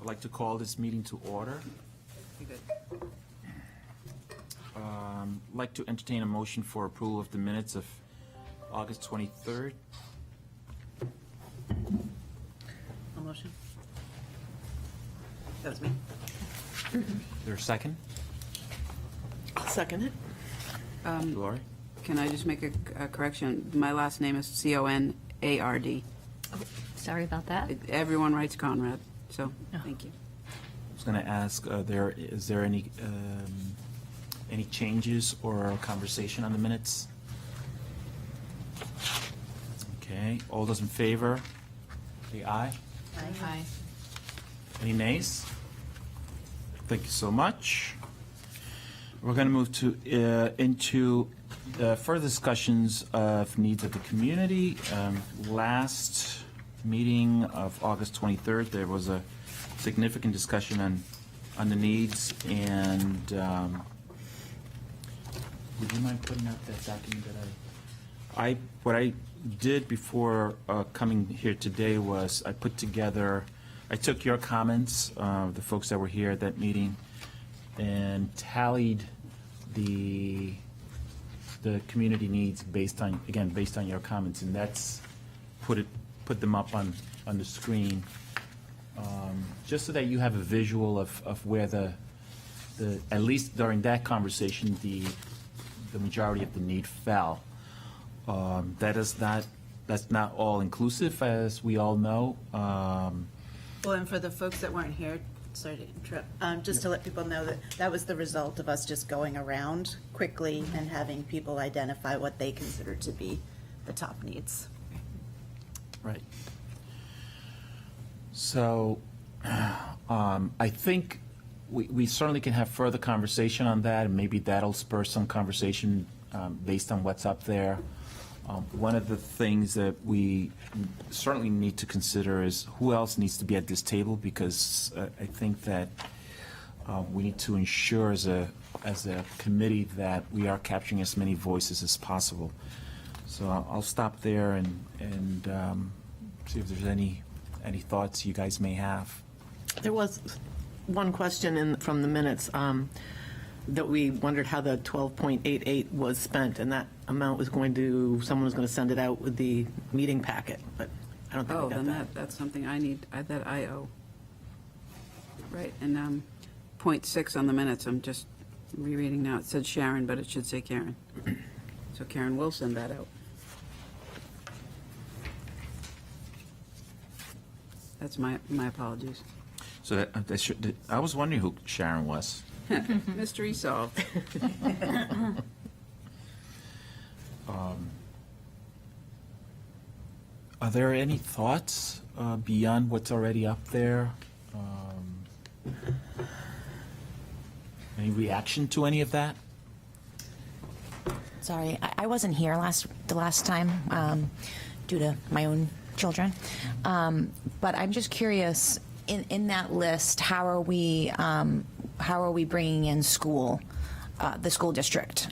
like to call this meeting to order. Be good. Like to entertain a motion for approval of the minutes of August 23rd. A motion? That was me. Is there a second? I'll second it. Lori? Can I just make a correction? My last name is Conard. Sorry about that. Everyone writes Conrad, so Oh. thank you. I was going to ask, is there any changes or conversation on the minutes? Okay, all those in favor? Say aye. Aye. Any nays? Thank you so much. We're going to move into further discussions of needs of the community. Last meeting of August 23rd, there was a significant discussion on the needs, and would you mind putting out that document that what I did before coming here today was I took your comments, the folks that were here at that meeting, and tallied the community needs based on your comments, and that's put them up on the screen, just so that you have a visual of where the at least during that conversation the majority of the need fell. That's not all inclusive, as we all know. Well, and for the folks that weren't here, sorry to interrupt, just to let people know that that was the result of us just going around quickly and having people identify what they consider to be the top needs. Right. So I think we certainly can have further conversation on that, and maybe that'll spur some conversation based on what's up there. One of the things that we certainly need to consider is who else needs to be at this table, because I think that we need to ensure as a committee that we are capturing as many voices as possible. So I'll stop there and see if there's any thoughts you guys may have. There was one question from the minutes that we wondered how the 12.88 was spent, and that amount was someone was going to send it out with the meeting packet, but I don't think Oh, we got then that. that's something that I owe. Right, and .6 on the minutes, I'm just rereading now. It said Sharon, but it should say Karen. So Karen will send that out. That's my apologies. So I was wondering who Sharon was. Mystery solved. Are there any thoughts beyond what's already up there? Any reaction to any of that? Sorry, I wasn't here the last time due to my own children. But I'm just curious, in that list, how are we bringing in the school district?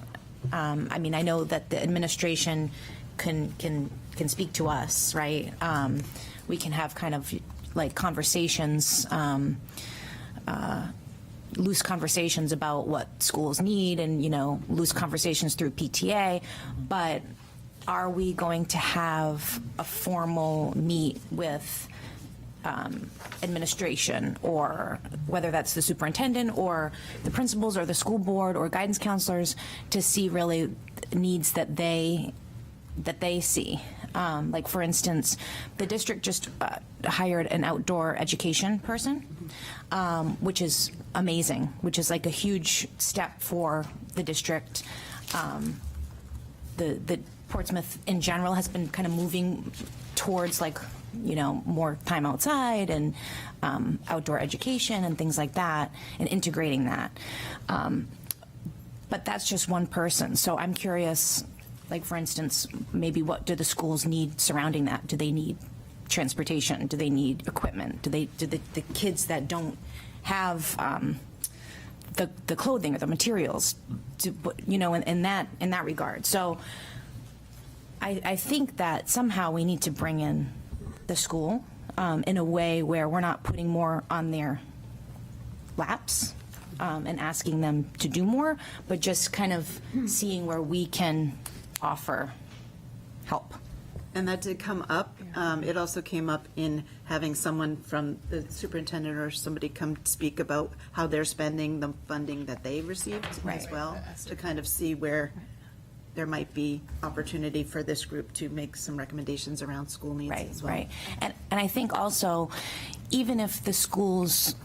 I mean, I know that the administration can speak to us, right? We can have kind of like conversations, loose conversations about what schools need, and loose conversations through PTA. But are we going to have a formal meet with administration, or whether that's the superintendent or the principals or the school board or guidance counselors, to see really needs that they see? Like, for instance, the district just hired an outdoor education person, which is amazing, which is like a huge step for the district. The Portsmouth in general has been kind of moving towards more time outside and outdoor education and things like that, and integrating that. But that's just one person. So I'm curious, like, for instance, maybe what do the schools need surrounding that? Do they need transportation? Do they need equipment? Do the kids that don't have the clothing or the materials, in that regard? So I think that somehow we need to bring in the school in a way where we're not putting more on their laps and asking them to do more, but just kind of seeing where we can offer help. And that did come up. It also came up in having someone from the superintendent or somebody come speak about how they're spending the funding that they received as Right. well, to kind of see where there might be opportunity for this group to make some recommendations around school needs Right, as well. right. And I think also, even if the schools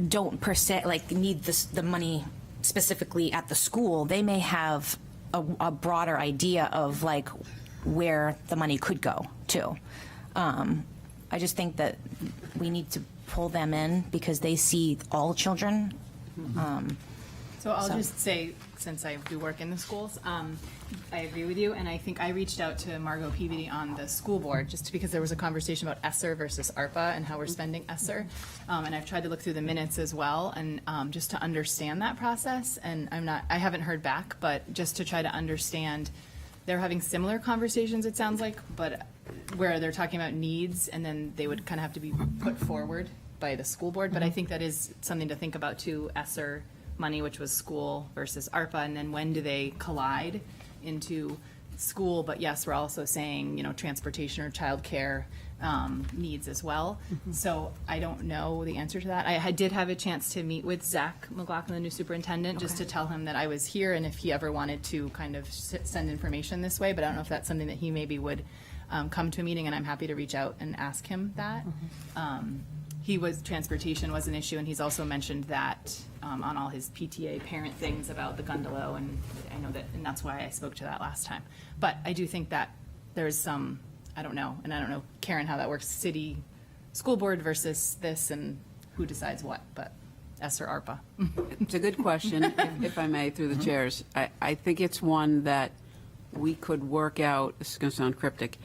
don't per se, like, need the money specifically at the school, they may have a broader idea of, like, where the money could go, too. I just think that we need to pull them in because they see all children. So I'll So- just say, since I do work in the schools, I agree with you, and I think I reached out to Margot Peabody on the school board, just because there was a conversation about ESSER versus ARPA and how we're spending ESSER. And I've tried to look through the minutes as well, and just to understand that process, and I haven't heard back, but just to try to understand, they're having similar conversations, it sounds like, but where they're talking about needs, and then they would kind of have to be put forward by the school board, but I think that is something to think about too, ESSER money, which was school versus ARPA, and then when do they collide into school? But yes, we're also saying, transportation or childcare needs as well. So I don't know the answer to that. I did have a chance to meet with Zach McLaughlin, the new superintendent, just to tell him that I was here and if he ever wanted to kind of send information this way, but I don't know if that's something that he maybe would come to a meeting, and I'm happy to reach out and ask him that. Transportation was an issue, and he's also mentioned that on all his PTA parent things about the Gundalo, and I know that, and that's why I spoke to that last time. But I do think that there's some, I don't know, and I don't know, Karen, how that works, city, school board versus this, and who decides what, but ESSER, ARPA. It's a good question, if I may, through the chairs. I think it's one that we could work out, this is going to sound cryptic,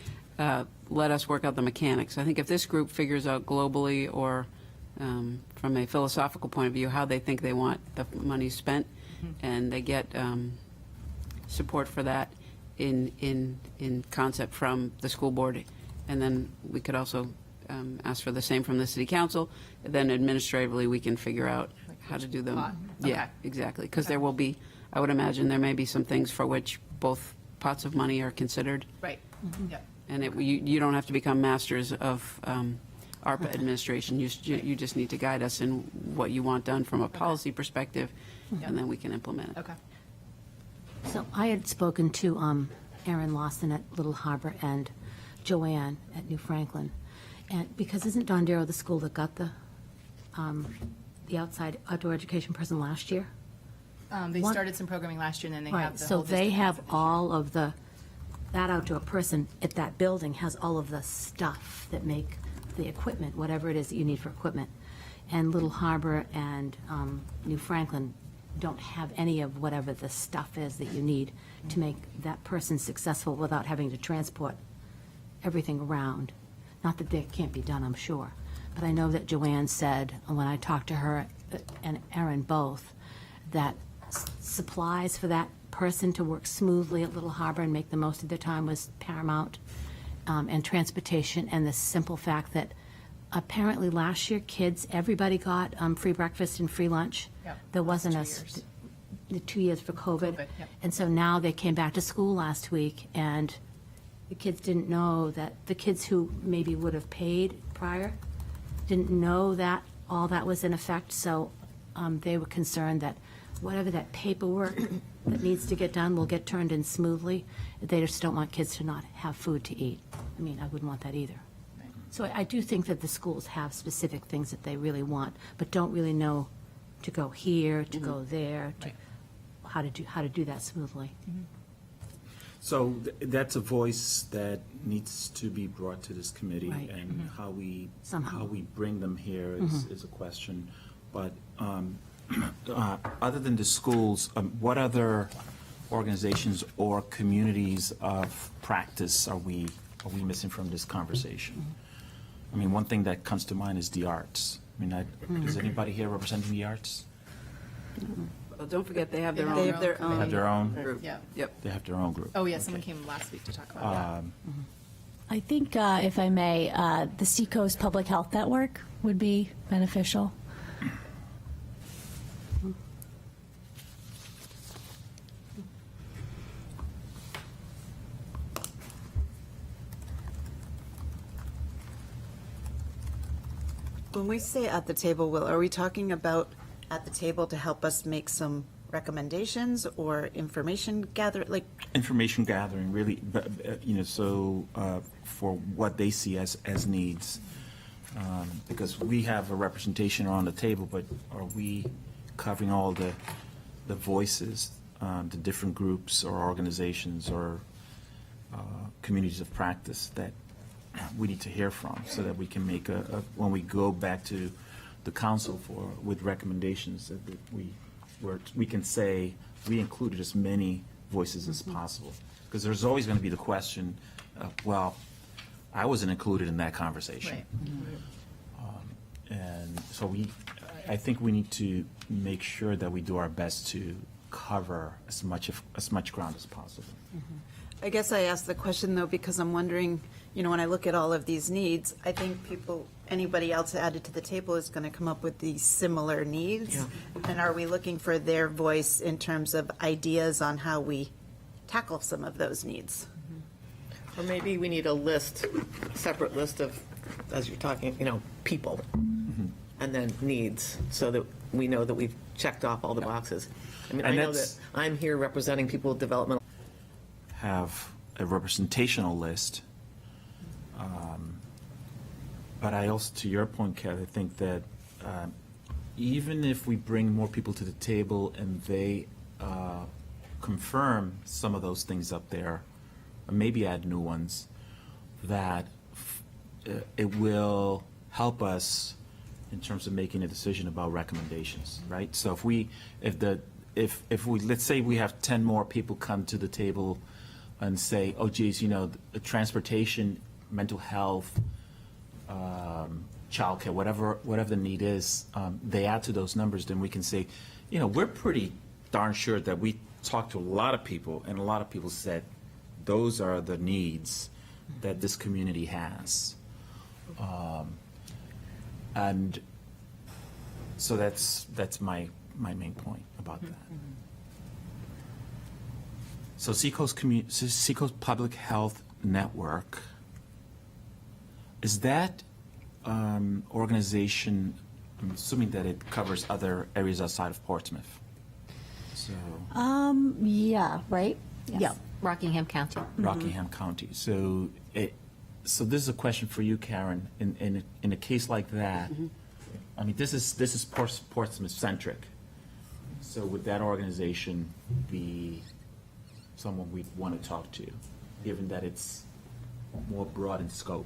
let us work out the mechanics. I think if this group figures out globally or from a philosophical point of view how they think they want the money spent, and they get support for that in concept from the school board, and then we could also ask for the same from the city council, then administratively we can figure out how to do them. Pot. Yeah, Okay. exactly, because there will be, I would imagine there may be some things for which both pots of money are considered. Right, yep. And you don't have to become masters of ARPA administration. You just need to guide us in what you want done from a policy perspective, and then we can implement it. Okay. So I had spoken to Erin Lawson at Little Harbor and Joanne at New Franklin. And because isn't Don Darrow the school that got the outside outdoor education person last year? They One- started some programming last year, and then they have Right, the so whole they district have has it. all of that outdoor person at that building has all of the stuff that make the equipment, whatever it is that you need for equipment. And Little Harbor and New Franklin don't have any of whatever the stuff is that you need to make that person successful without having to transport everything around. Not that that can't be done, I'm sure. But I know that Joanne said, when I talked to her and Erin both, that supplies for that person to work smoothly at Little Harbor and make the most of their time was paramount, and transportation, and the simple fact that apparently last year, everybody got free breakfast and free lunch. Yep, There last wasn't 2 a, years. the 2 years for COVID. COVID, yep. And so now they came back to school last week, and the kids didn't know that, the kids who maybe would have paid prior didn't know that all that was in effect, so they were concerned that whatever that paperwork that needs to get done will get turned in smoothly. They just don't want kids to not have food to eat. I mean, I wouldn't want that either. So I do think that the schools have specific things that they really want, but don't really know to go here, to go there, to how to do that smoothly. So that's a voice that needs to be brought to this committee, Right. and how we Somehow. bring them here is a question. But other than the schools, what other organizations or communities of practice are we missing from this conversation? I mean, one thing that comes to mind is the arts. I mean, is anybody here representing the arts? Well, don't forget, they have their own. They have their They have their own. group. Yeah. Yep. They have their own group. Oh, yeah, someone came last week to talk about that. I think, if I may, the Seacoast Public Health Network would be beneficial. When we say at the table, Will, are we talking about at the table to help us make some recommendations or information gather, like, Information gathering, really, but, so for what they see as needs. Because we have a representation around the table, but are we covering all the voices, the different groups or organizations or communities of practice that we need to hear from, so that we can make when we go back to the council with recommendations, that we can say we included as many voices as possible. Because there's always going to be the question, well, I wasn't included in that conversation. And so I think we need to make sure that we do our best to cover as much ground as possible. I guess I asked the question, though, because I'm wondering, when I look at all of these needs, I think anybody else added to the table is going to come up with these similar needs. Yeah. And are we looking for their voice in terms of ideas on how we tackle some of those needs? Or maybe we need a separate list of, as you're talking, people, and then needs, so that we know that we've checked off all the boxes. I mean, And I know that that's- I'm here representing people with developmental. Have a representational list. But I also, to your point, Kev, I think that even if we bring more people to the table and they confirm some of those things up there, or maybe add new ones, that it will help us in terms of making a decision about recommendations, right? So if we, let's say we have 10 more people come to the table and say, oh geez, the transportation, mental health, childcare, whatever the need is, they add to those numbers, then we can say, we're pretty darn sure that we talked to a lot of people, and a lot of people said those are the needs that this community has. And so that's my main point about that. So Seacoast Public Health Network, is that organization, I'm assuming that it covers other areas outside of Portsmouth? So Yeah, right? Yeah, Rockingham County. Rockingham County. So this is a question for you, Karen. In a case like that, I mean, this is Portsmouth centric. So would that organization be someone we'd want to talk to, given that it's more broad in scope?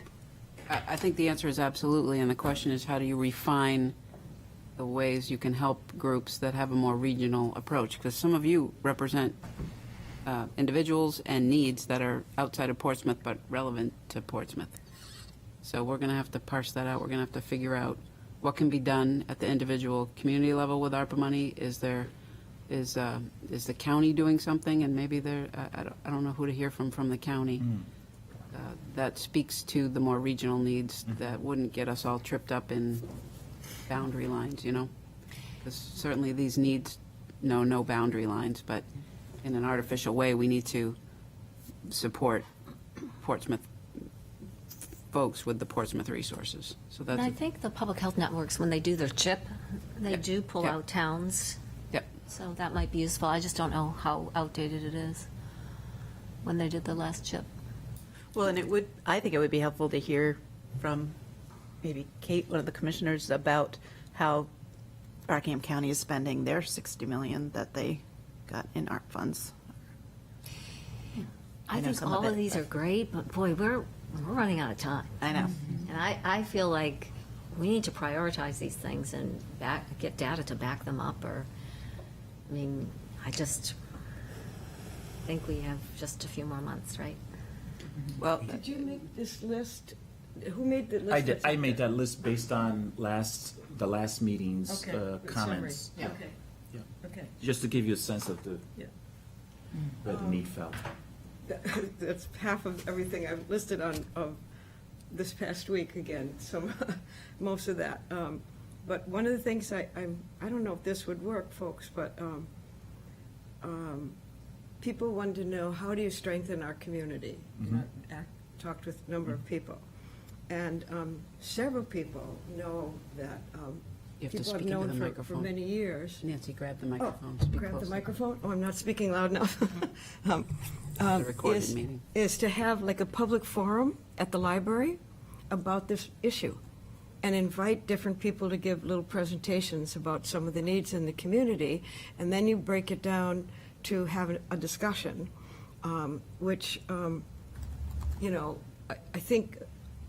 I think the answer is absolutely, and the question is, how do you refine the ways you can help groups that have a more regional approach? Because some of you represent individuals and needs that are outside of Portsmouth but relevant to Portsmouth. So we're going to have to parse that out. We're going to have to figure out what can be done at the individual community level with ARPA money. Is the county doing something? And maybe I don't know who to hear from the county. That speaks to the more regional needs that wouldn't get us all tripped up in boundary lines, Because certainly these needs know no boundary lines, but in an artificial way, we need to support Portsmouth folks with the Portsmouth resources. So And that's, I think the public health networks, when they do their CHIP, they do pull Yeah. out towns. yep. So that might be useful. I just don't know how outdated it is when they did the last CHIP. Well, and I think it would be helpful to hear from maybe Kate, one of the commissioners, about how Rockingham County is spending their $60 million that they got in ARP funds. I I know think some all of of it, these but- are great, but boy, we're running out of time. I know. And I feel like we need to prioritize these things and get data to back them up, I just think we have just a few more months, right? Well, Did you make this list? Who made the list? I did. I made that list based on the last meeting's Okay, with comments. summary. Okay. Yeah. Okay. Just to give you a sense of Yeah. where the need fell. That's half of everything I've listed on, of this past week again, so most of that. But one of the things I don't know if this would work, folks, but people wanted to know, how do you strengthen our community? I talked with a number of people, and several people know that You have to people I've speak into known the for microphone. many years. Nancy, grab the microphone. Oh, Speak grab the closer. microphone? Oh, I'm not speaking loud enough. a recorded meeting. Is to have like a public forum at the library about this issue and invite different people to give little presentations about some of the needs in the community, and then you break it down to have a discussion, which, I think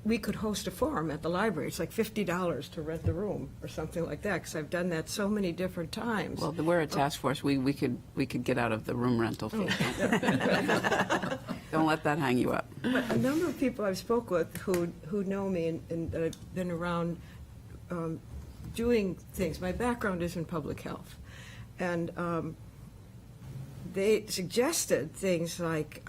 we could host a forum at the library. It's like $50 to rent the room or something like that, because I've done that so many different times. Well, we're a task force. We could get out of the room rental fee. Don't let that hang you up. But a number of people I've spoke with who know me and that I've been around doing things. My background is in public health. And they suggested things like,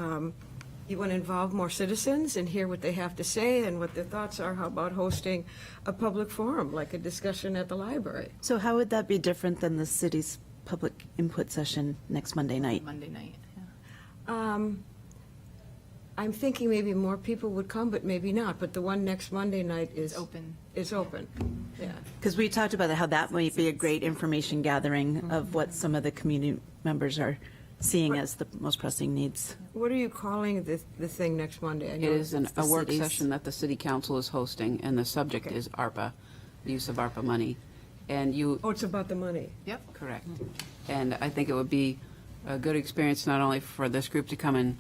you want to involve more citizens and hear what they have to say and what their thoughts are. How about hosting a public forum, like a discussion at the library? So how would that be different than the city's public input session next Monday night? Monday night, yeah. I'm thinking maybe more people would come, but maybe not. But the one next Monday night is Open. Is open, yeah. Because we talked about how that might be a great information gathering of what some of the community members are seeing as the most pressing needs. What are you calling the thing next Monday? I It know is it's a work cities. session that the city council is hosting, and the subject Okay. is ARPA, the use of ARPA money. And you, Oh, it's about the money. Yep. correct. And I think it would be a good experience not only for this group to come in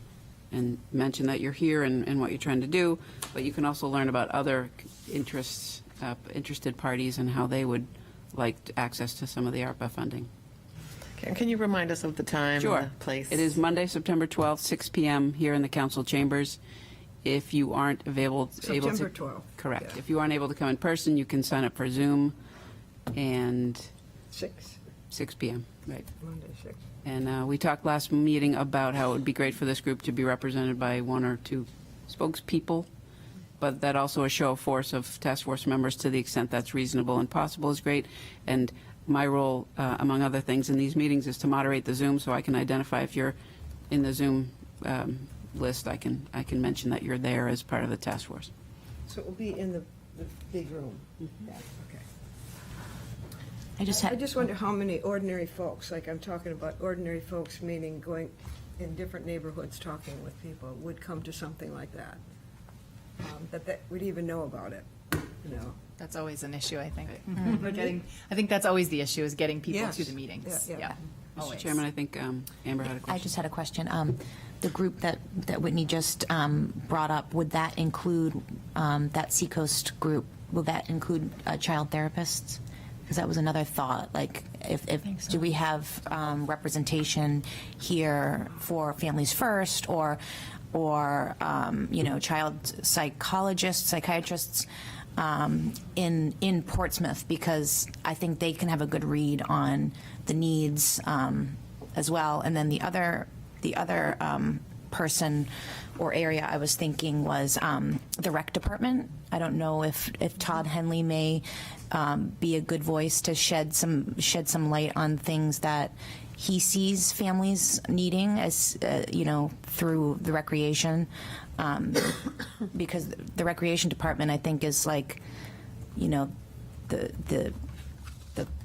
and mention that you're here and what you're trying to do, but you can also learn about other interested parties and how they would like access to some of the ARPA funding. Can you remind us of the time Sure. and the place? It is Monday, September 12th, 6 PM here in the council chambers. If you aren't able to. September 12th. Correct. Yeah. If you aren't able to come in person, you can sign up for Zoom, and 6 PM, right. Monday, 6. And we talked last meeting about how it would be great for this group to be represented by one or two spokespeople, but that also a show of force of task force members to the extent that's reasonable and possible is great. And my role, among other things in these meetings, is to moderate the Zoom, so I can identify if you're in the Zoom list. I can mention that you're there as part of the task force. So it will be in the big room? Yeah, okay. I just I had, just wonder how many ordinary folks, like I'm talking about ordinary folks, meaning going in different neighborhoods, talking with people, would come to something like that. That would even know about it, you know? That's always an issue, I think. I think that's always the issue, is getting people Yes. to the meetings. Yeah, yeah. Mr. Always. Chairman, I think Amber had a I question. just had a question. The group that Whitney just brought up, would that include, that Seacoast group, will that include child therapists? Because that was another thought, like, if do we have representation here for Families First, or child psychologists, psychiatrists in Portsmouth, because I think they can have a good read on the needs as well. And then the other person or area I was thinking was the rec department. I don't know if Todd Henley may be a good voice to shed some light on things that he sees families needing as through the recreation, because the recreation department, I think, is like the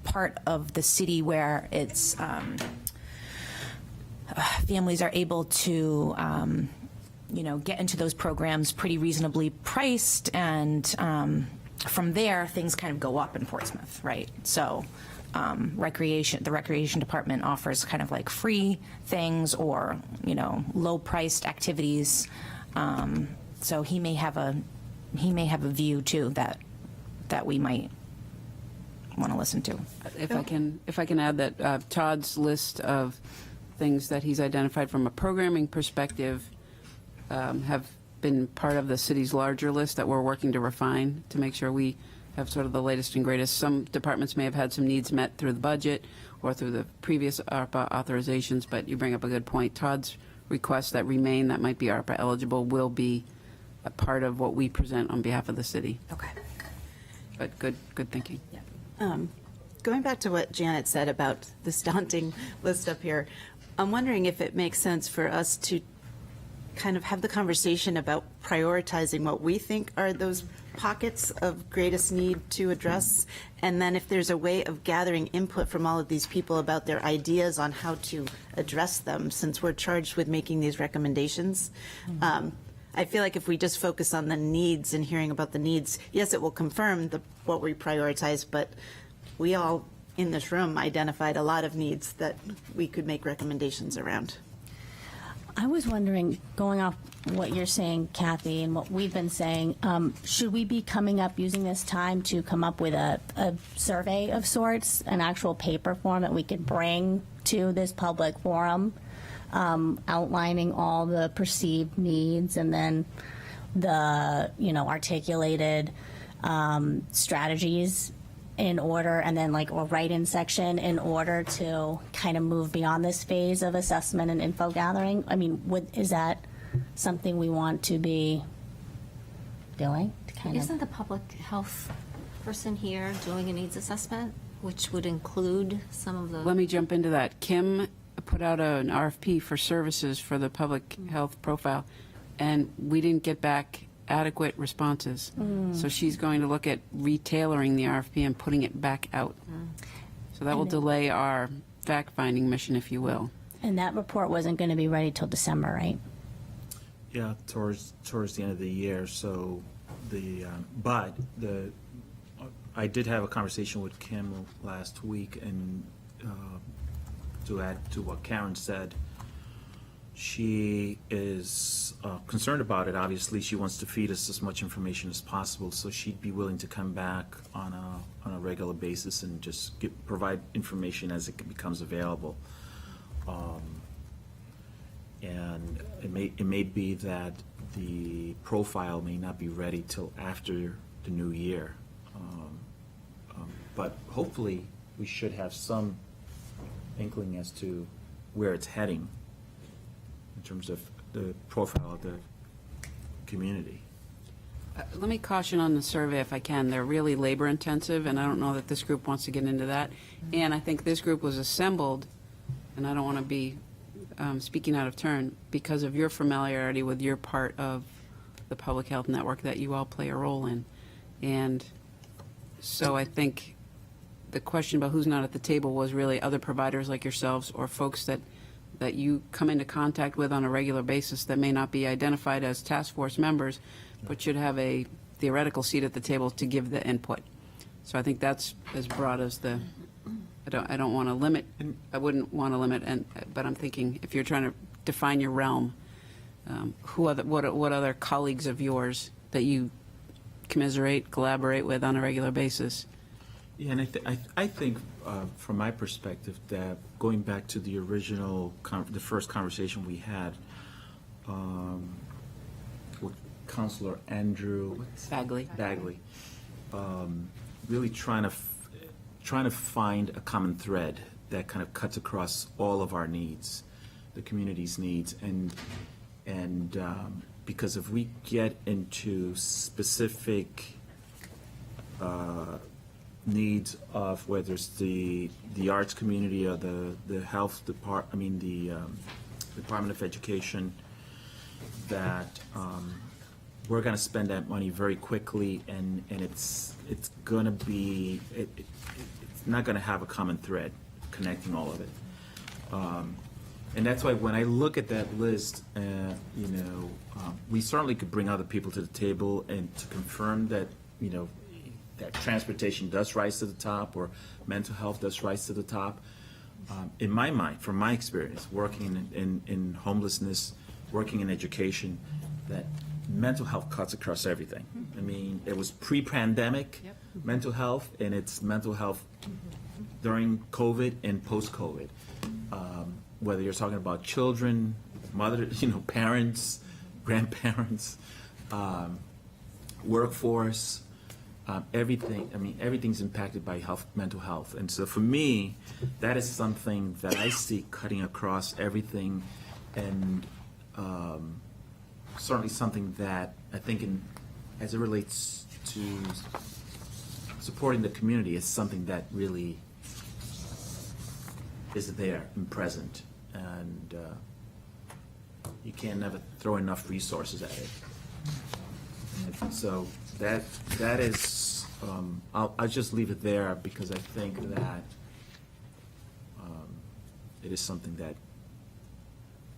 part of the city where it's families are able to get into those programs pretty reasonably priced, and from there things kind of go up in Portsmouth, right? So the recreation department offers kind of like free things or low priced activities. So he may have a view too that we might want to listen to. If I can add that Todd's list of things that he's identified from a programming perspective have been part of the city's larger list that we're working to refine to make sure we have sort of the latest and greatest. Some departments may have had some needs met through the budget or through the previous ARPA authorizations, but you bring up a good point. Todd's requests that remain that might be ARPA eligible will be a part of what we present on behalf of the city. Okay. But good thinking. Going back to what Janet said about this daunting list up here, I'm wondering if it makes sense for us to kind of have the conversation about prioritizing what we think are those pockets of greatest need to address, and then if there's a way of gathering input from all of these people about their ideas on how to address them, since we're charged with making these recommendations. I feel like if we just focus on the needs and hearing about the needs, yes, it will confirm what we prioritize, but we all in this room identified a lot of needs that we could make recommendations around. I was wondering, going off what you're saying, Kathy, and what we've been saying, should we be coming up using this time to come up with a survey of sorts, an actual paper form that we could bring to this public forum, outlining all the perceived needs and then the, articulated strategies in order, and then like a write-in section in order to kind of move beyond this phase of assessment and info gathering? I mean, is that something we want to be doing? To kind of, Isn't the public health person here doing a needs assessment, which would include some of the? Let me jump into that. Kim put out an RFP for services for the public health profile, and we didn't get back adequate responses. So she's going to look at retailoring the RFP and putting it back out. So that will delay our fact-finding mission, if you will. and that report wasn't going to be ready till December, right? Yeah, towards the end of the year, so I did have a conversation with Kim last week, and to add to what Karen said, she is concerned about it. Obviously, she wants to feed us as much information as possible, so she'd be willing to come back on a regular basis and just provide information as it becomes available. And it may be that the profile may not be ready till after the new year. But hopefully, we should have some inkling as to where it's heading in terms of the profile of the community. Let me caution on the survey if I can. They're really labor intensive, and I don't know that this group wants to get into that. And I think this group was assembled, and I don't want to be speaking out of turn, because of your familiarity with your part of the public health network that you all play a role in. And so I think the question about who's not at the table was really other providers like yourselves or folks that you come into contact with on a regular basis that may not be identified as task force members, but should have a theoretical seat at the table to give the input. So I think that's as broad as the, I don't want to limit, I wouldn't want to limit, but I'm thinking if you're trying to define your realm, what other colleagues of yours that you commiserate, collaborate with on a regular basis? Yeah, and I think from my perspective that going back to the original, the first conversation we had with Councilor Andrew Bagley, really trying to find a common thread that kind of cuts across all of our needs, the community's needs, and because if we get into specific needs of whether it's the arts community or the health department, the Department of Education, that we're going to spend that money very quickly, and it's going to be it's not going to have a common thread connecting all of it, and that's why when I look at that list, we certainly could bring other people to the table and to confirm that that transportation does rise to the top, or mental health does rise to the top. In my mind, from my experience, working in homelessness, working in education, that mental health cuts across everything. I mean, it was pre-pandemic mental health, and it's mental health during COVID and post-COVID. Whether you're talking about children, parents, grandparents, workforce, everything. I mean, everything's impacted by mental health, and so for me, that is something that I see cutting across everything, and certainly something that I think as it relates to supporting the community is something that really is there and present, and you can never throw enough resources at it. And so that is, I'll just leave it there because I think that it is something that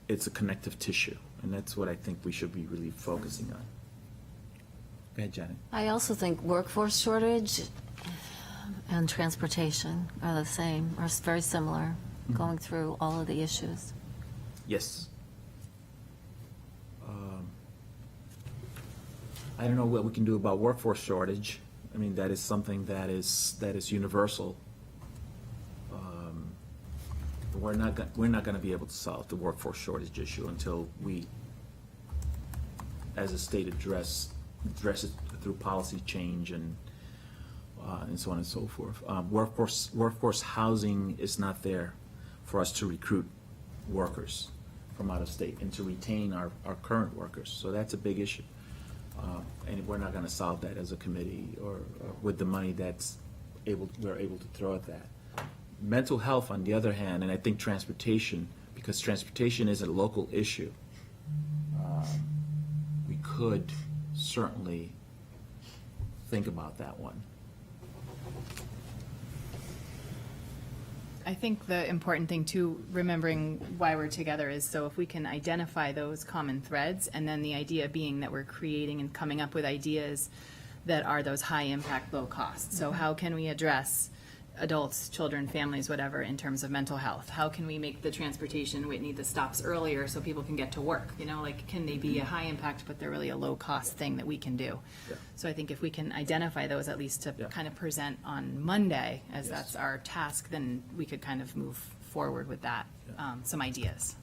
it's a connective tissue, and that's what I think we should be really focusing on. Go ahead, Janet. I also think workforce shortage and transportation are the same, are very similar, going through all of the issues. Yes. I don't know what we can do about workforce shortage. I mean, that is something that is universal. We're not going to be able to solve the workforce shortage issue until we, as a state, address it through policy change and so on and so forth. Workforce housing is not there for us to recruit workers from out of state and to retain our current workers. So that's a big issue. And we're not going to solve that as a committee or with the money we're able to throw at that. Mental health, on the other hand, and I think transportation, because transportation is a local issue, we could certainly think about that one. I think the important thing too, remembering why we're together, is so if we can identify those common threads, and then the idea being that we're creating and coming up with ideas that are those high impact, low cost. So how can we address adults, children, families, whatever, in terms of mental health? How can we make the transportation, Whitney, the stops earlier so people can get to work? You know, like, can they be a high impact, but they're really a low cost thing that we can do? Yeah. So I think if we can identify those, at least to Yeah. kind of present on Monday, as Yes. that's our task, then we could kind of move forward with that, some ideas.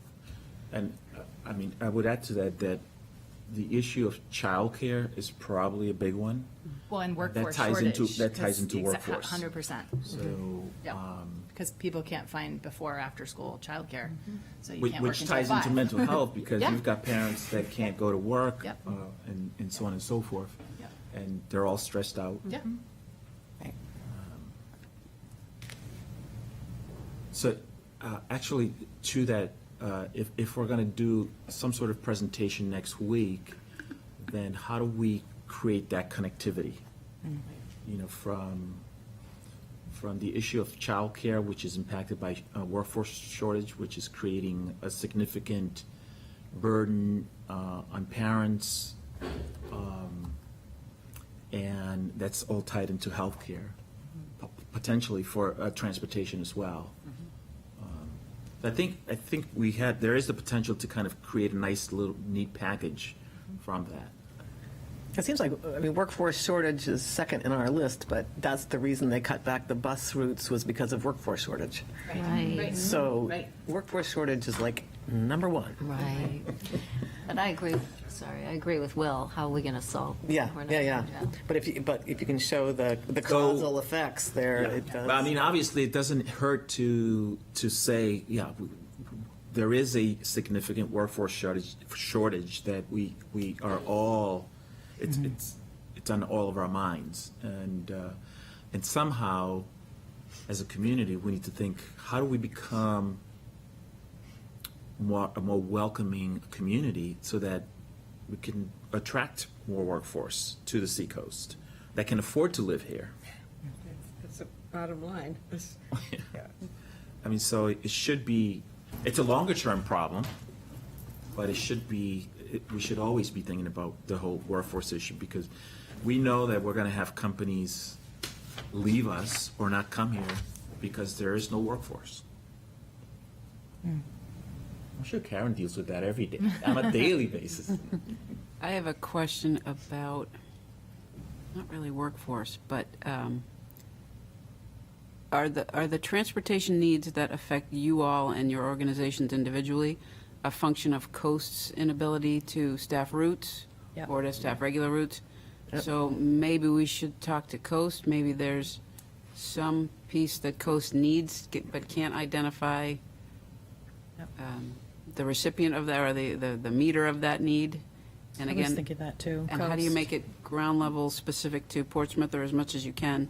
And, I mean, I would add to that the issue of childcare is probably a big one. Well, and workforce ties into- shortage. that ties into workforce. 100%. So, Yeah, because people can't find before or after school childcare, so you which can't work which until ties into 5. mental health, because Yeah. you've got parents that can't go to work, Yep. and so on and so forth. Yep. And they're all stressed out. Yeah. So, actually, to that, if we're going to do some sort of presentation next week, then how do we create that connectivity? You know, from the issue of childcare, which is impacted by workforce shortage, which is creating a significant burden on parents, and that's all tied into healthcare, potentially for transportation as well. I think there is the potential to kind of create a nice little neat package from that. It seems like, I mean, workforce shortage is second in our list, but that's the reason they cut back the bus routes, was because of workforce shortage. Right. So Right. workforce shortage is like number one. Right. But I agree with Will. How are we going to solve? Yeah, we're not- yeah. But if you can show the causal effects there, it does. But, I mean, obviously, it doesn't hurt to say, there is a significant workforce shortage that we are all, it's on all of our minds. And somehow, as a community, we need to think, how do we become a more welcoming community so that we can attract more workforce to the Seacoast that can afford to live here? That's the bottom line. I mean, so it should be, it's a longer-term problem, but we should always be thinking about the whole workforce issue, because we know that we're going to have companies leave us or not come here because there is no workforce. I'm sure Karen deals with that every day, on a daily basis. I have a question about, not really workforce, but are the transportation needs that affect you all and your organizations individually a function of Coast's inability to staff routes? Yep. Or to staff regular routes? Yep. So maybe we should talk to Coast. Maybe there's some piece that Coast needs but can't identify the recipient of that, or the meter of that need? And I was again, thinking that too. and how do you Coast. make it ground level specific to Portsmouth, or as much as you can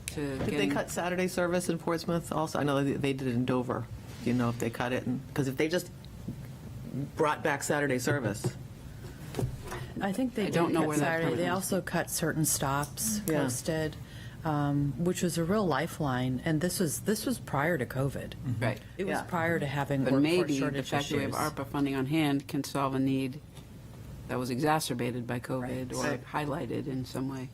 to Did they getting? cut Saturday service in Portsmouth also? I know they did it in Dover. Do you know if they cut it? Because if they just brought back Saturday service. I think they I don't did know cut where that Saturday. comes They from. also cut certain stops, Yeah. Coast did, which was a real lifeline. And this was prior to COVID. Right. It was Yeah. prior to having But workforce maybe the shortage fact that we have issues. ARPA funding on hand can solve a need that was exacerbated by COVID or Right. highlighted in some way.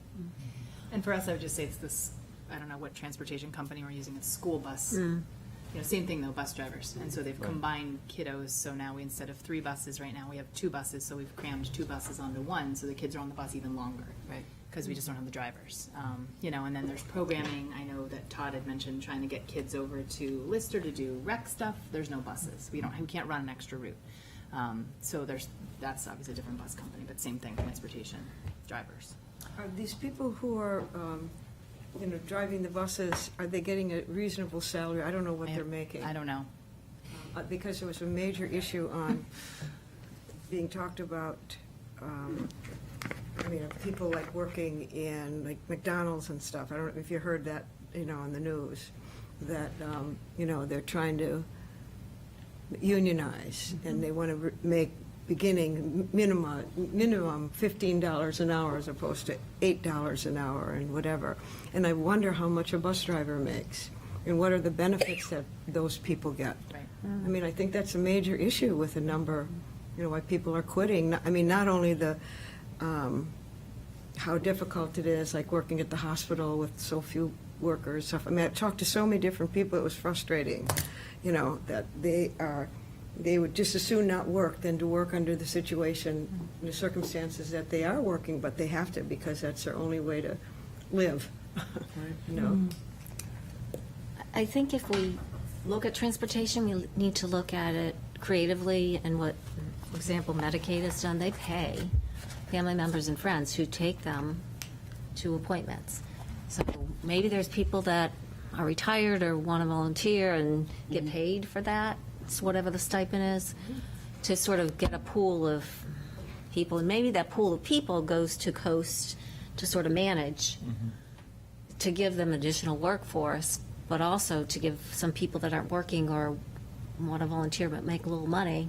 And for us, I would just say it's this, I don't know what transportation company we're using, a school bus. You know, same thing though, bus drivers. And so they've combined kiddos, so now we, instead of 3 buses right now, we have 2 buses, so we've crammed 2 buses onto one, so the kids are on the bus even longer. Right. Because we just don't have the drivers. You know, and then there's programming. I know that Todd had mentioned trying to get kids over to Lister to do rec stuff. There's no buses. We can't run an extra route. So that's obviously a different bus company, but same thing, transportation, drivers. Are these people who are, driving the buses, are they getting a reasonable salary? I don't know what they're making. I don't know. Because there was a major issue on being talked about, people like working in like McDonald's and stuff. I don't know if you heard that, on the news, that, they're trying to unionize and they want to make beginning minimum $15 an hour as opposed to $8 an hour and whatever. And I wonder how much a bus driver makes and what are the benefits that those people get. Right. I think that's a major issue with a number, why people are quitting. Not only the, how difficult it is, like working at the hospital with so few workers, stuff. I've talked to so many different people, it was frustrating, that they would just as soon not work than to work under the situation, the circumstances that they are working, but they have to because that's their only way to live, I think if we look at transportation, we need to look at it creatively, and what, for example, Medicaid has done, they pay family members and friends who take them to appointments. So maybe there's people that are retired or want to volunteer and get paid for that, so whatever the stipend is, to sort of get a pool of people. And maybe that pool of people goes to Coast to sort of manage, to give them additional workforce, but also to give some people that aren't working or want to volunteer but make a little money,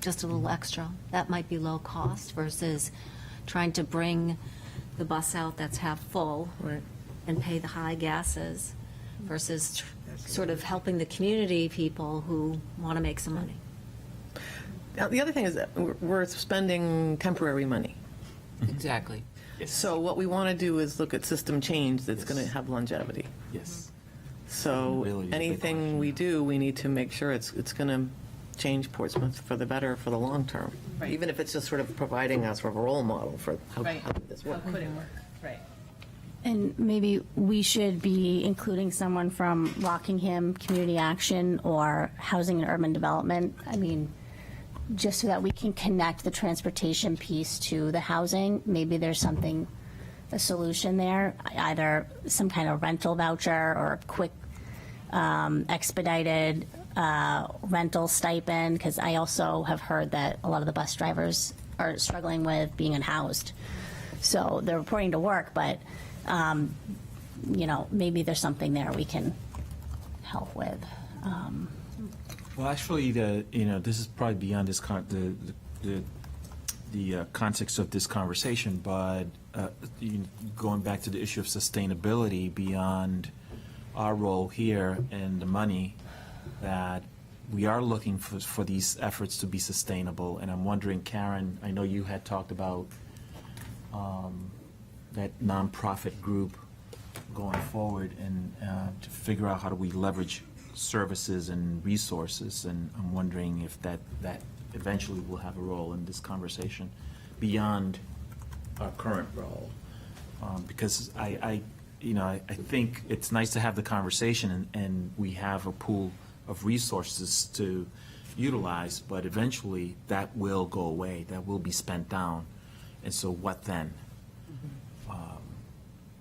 just a little extra. That might be low cost versus trying to bring the bus out that's half full and pay the high gases versus sort of helping the community people who want to make some money. Now, the other thing is that we're spending temporary money. Exactly. So what we want to do is look at system change that's going to have longevity. Yes. So Really is a big anything question. we do, we need to make sure it's going to change Portsmouth for the better for the long term. Right. Even if it's just sort of providing us with a role model for how Right. this How works. could it work? Right. And maybe we should be including someone from Rockingham Community Action or Housing and Urban Development. Just so that we can connect the transportation piece to the housing. Maybe there's something, a solution there, either some kind of rental voucher or a quick expedited rental stipend, because I also have heard that a lot of the bus drivers are struggling with being unhoused. So they're reporting to work, but, maybe there's something there we can help with. Well, actually, this is probably beyond this the context of this conversation, but going back to the issue of sustainability beyond our role here and the money, that we are looking for these efforts to be sustainable. And I'm wondering, Karen, I know you had talked about that nonprofit group going forward and to figure out how do we leverage services and resources, and I'm wondering if that eventually will have a role in this conversation beyond our current role, because I think it's nice to have the conversation and we have a pool of resources to utilize, but eventually that will go away, that will be spent down, and so what then?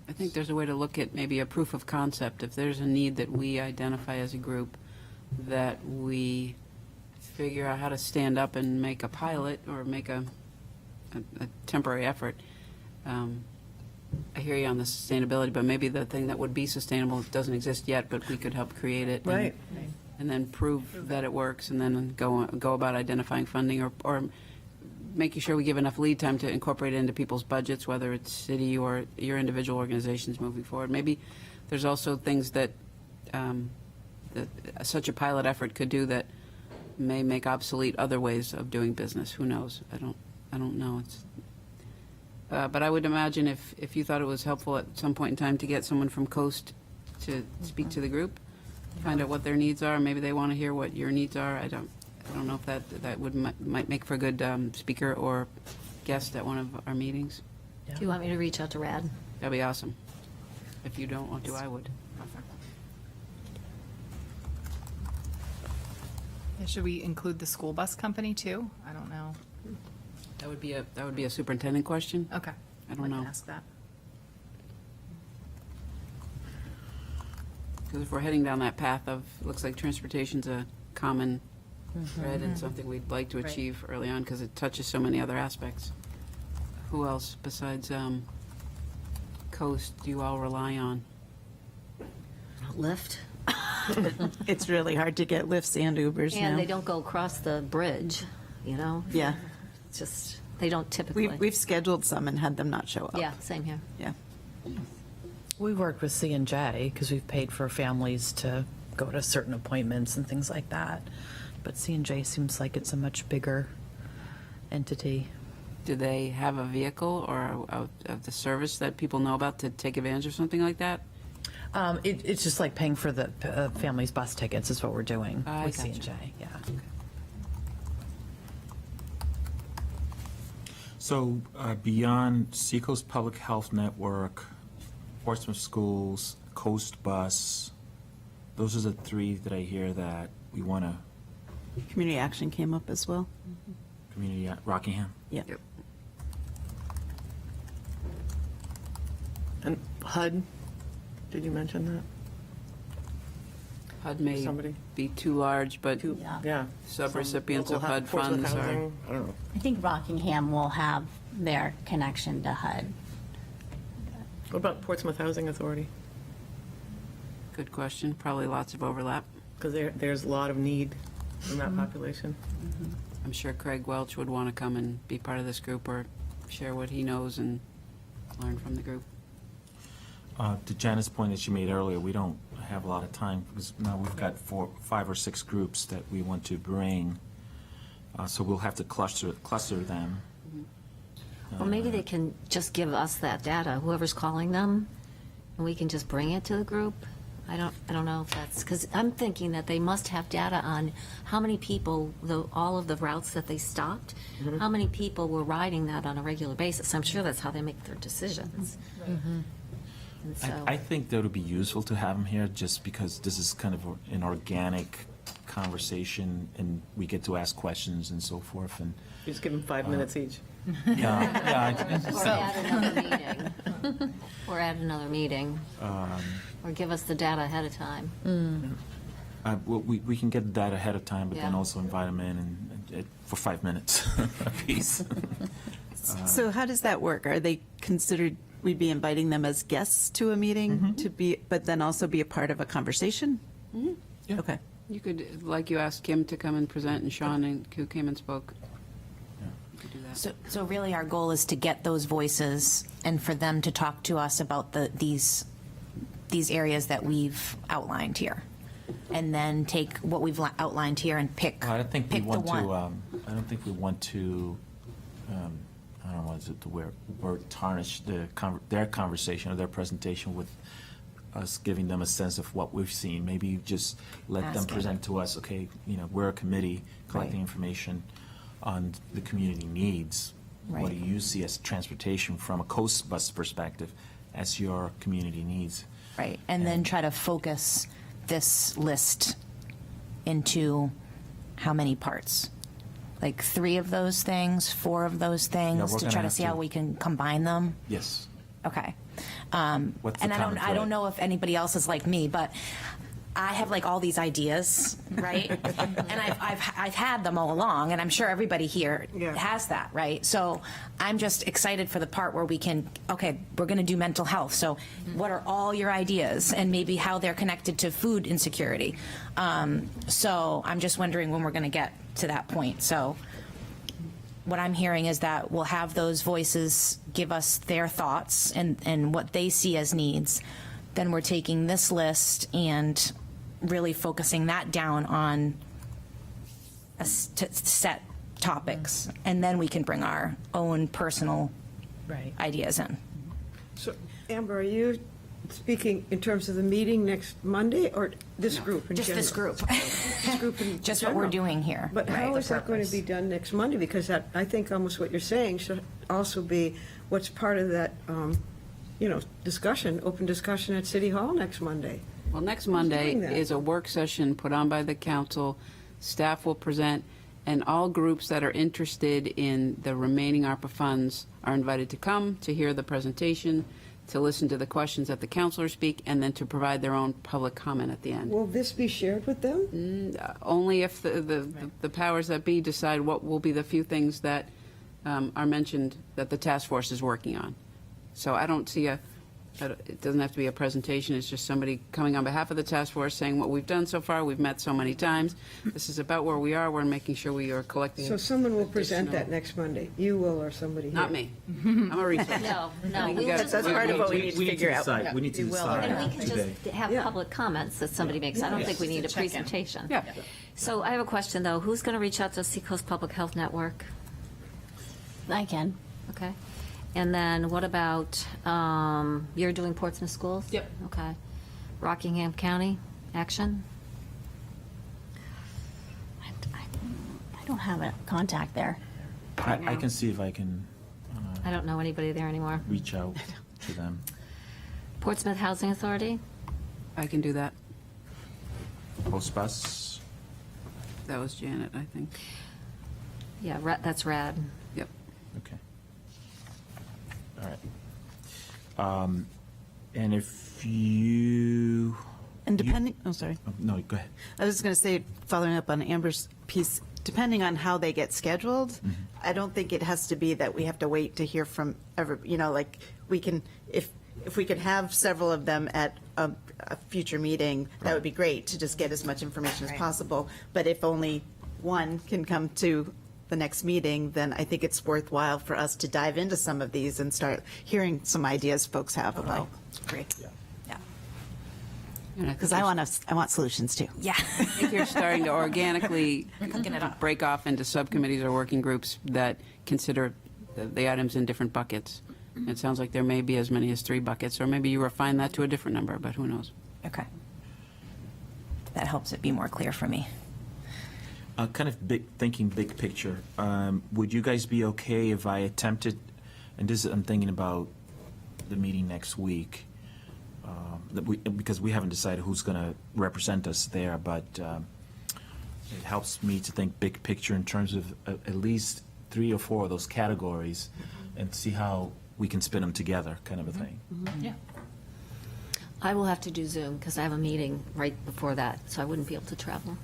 I think there's a way to look at maybe a proof of concept. If there's a need that we identify as a group, that we figure out how to stand up and make a pilot or make a temporary effort. I hear you on the sustainability, but maybe the thing that would be sustainable doesn't exist yet, but we could help create it. Right. And then prove that it works, and then go about identifying funding or making sure we give enough lead time to incorporate it into people's budgets, whether it's city or your individual organizations moving forward. Maybe there's also things that that such a pilot effort could do that may make obsolete other ways of doing business. Who knows? I don't know. But I would imagine if you thought it was helpful at some point in time to get someone from Coast to speak to the group, find out what their needs are. Maybe they want to hear what your needs are. I don't know if that might make for a good speaker or guest at one of our meetings. Do you want me to reach out to RAD? That'd be awesome. If you don't want to, I would. Yeah, should we include the school bus company too? I don't know. That would be a superintendent question. Okay. I don't know. can ask that. Because if we're heading down that path of, looks like transportation's a common thread and something we'd like to achieve early on because it touches so many other aspects. Who else besides Coast do you all rely on? Lyft. It's really hard to get lifts and Ubers now. And they don't go across the bridge, you know? Yeah. It's just, they don't typically. We've scheduled some and had them not show up. Yeah, same here. Yeah. We worked with C&J because we've paid for families to go to certain appointments and things like that. But C&J seems like it's a much bigger entity. Do they have a vehicle or of the service that people know about to take advantage of something like that? It's just like paying for the family's bus tickets is what we're doing I with gotcha. C&J. Yeah. So beyond Seacoast Public Health Network, Portsmouth Schools, Coast Bus, those are the three that I hear that we want to, Community Action came up as well. community at Rockingham. Yeah. Yep. And HUD, did you mention that? HUD may Somebody? be too large, but Yeah. subrecipients Some of HUD local funds Portsmouth are. housing, I don't know. I think Rockingham will have their connection to HUD. What about Portsmouth Housing Authority? Good question. Probably lots of overlap. Because there's a lot of need in that population. I'm sure Craig Welch would want to come and be part of this group or share what he knows and learn from the group. To Janice's point that she made earlier, we don't have a lot of time because now we've got 5 or 6 groups that we want to bring. So we'll have to cluster them. Well, maybe they can just give us that data, whoever's calling them, and we can just bring it to the group. I don't know if that's, because I'm thinking that they must have data on how many people, all of the routes that they stopped, how many people were riding that on a regular basis. I'm sure that's how they make their decisions. And so, I think that would be useful to have them here just because this is kind of an organic conversation and we get to ask questions and so forth. And You just give them 5 minutes each. yeah, or add another meeting. Or add another meeting. Or give us the data ahead of time. we can get that ahead of time, but then Yeah. also invite them in and for 5 minutes apiece. So how does that work? Are they considered, we'd be inviting them as guests to a meeting to be, but then also be a part of a conversation? Yeah. Okay. You could, like you asked Kim to come and present and Sean who came and spoke. You could do that. So really, our goal is to get those voices and for them to talk to us about these areas that we've outlined here, and then take what we've outlined here and pick. I don't think we pick the want one. to. I don't think we want to. I don't know what is it, the word tarnish their conversation or their presentation with us giving them a sense of what we've seen. Maybe just let them Ask it. present to us. Okay, we're a committee collecting Right. information on the community needs. What Right. do you see as transportation from a Coast Bus perspective as your community needs? Right, and then try to focus this list into how many parts? Like 3 of those things, 4 of those things, we're to gonna try to have see to- how we can combine them? Yes. Okay. What's the And common I thread? don't know if anybody else is like me, but I have like all these ideas, right? And I've had them all along, and I'm sure everybody here has that, right? So I'm just excited for the part where we can, okay, we're going to do mental health. So what are all your ideas, and maybe how they're connected to food insecurity? So I'm just wondering when we're going to get to that point. So what I'm hearing is that we'll have those voices give us their thoughts and what they see as needs. Then we're taking this list and really focusing that down on set topics. And then we can bring our own personal ideas in. So, Amber, are you speaking in terms of the meeting next Monday, or this group in Just general? this group. This group in Just what we're general. doing here. But right, how the is that going to purpose. be done next Monday? Because that, I think almost what you're saying should also be what's part of that, discussion, open discussion at City Hall next Monday. Well, next Monday doing that? is a work session put on by the council. Staff will present, and all groups that are interested in the remaining ARPA funds are invited to come to hear the presentation, to listen to the questions that the counselors speak, and then to provide their own public comment at the end. Will this be shared with them? Only if the powers that be decide what will be the few things that are mentioned that the task force is working on. So I don't see it doesn't have to be a presentation, it's just somebody coming on behalf of the task force saying what we've done so far, we've met so many times, this is about where we are, we're making sure we are collecting. So someone will present that additional- next Monday. You will, or somebody here? Not me. I'm a researcher. No, We we'll got- just, That's part of what we need to figure out. decide. We need to decide and we can today. just have Yeah. public comments that somebody makes. I don't think we need a Just a check-in. presentation. Yeah. So I have a question, though. Who's going to reach out to Seacoast Public Health Network? I can. Okay. And then what about, you're doing Portsmouth Schools? Yep. Okay. Rockingham County Action? I don't have a contact there. I can see if I can I don't know anybody there anymore. reach out to them. Portsmouth Housing Authority? I can do that. Post bus. That was Janet, I think. Yeah, that's rad. Yep. Okay. All right. And if you. And depending, sorry. Oh, no, go ahead. I was going to say, following up on Amber's piece, depending on how they get scheduled, I don't think it has to be that we have to wait to hear from like we can, if we could have several of them at a future meeting, that would be great to just get as much information as possible. But if only one can come to the next meeting, then I think it's worthwhile for us to dive into some of these and start hearing some ideas folks have about. Great. Yeah. Because I want solutions too. Yeah. I think you're starting to organically Cooking it up. break off into subcommittees or working groups that consider the items in different buckets. It sounds like there may be as many as 3 buckets, or maybe you refine that to a different number, but who knows? Okay. That helps it be more clear for me. Kind of thinking big picture. Would you guys be okay if I attempted, and this is, I'm thinking about the meeting next week, because we haven't decided who's going to represent us there, but it helps me to think big picture in terms of at least 3 or 4 of those categories and see how we can spin them together, kind of a thing. Yeah. I will have to do Zoom because I have a meeting right before that, so I wouldn't be able to travel.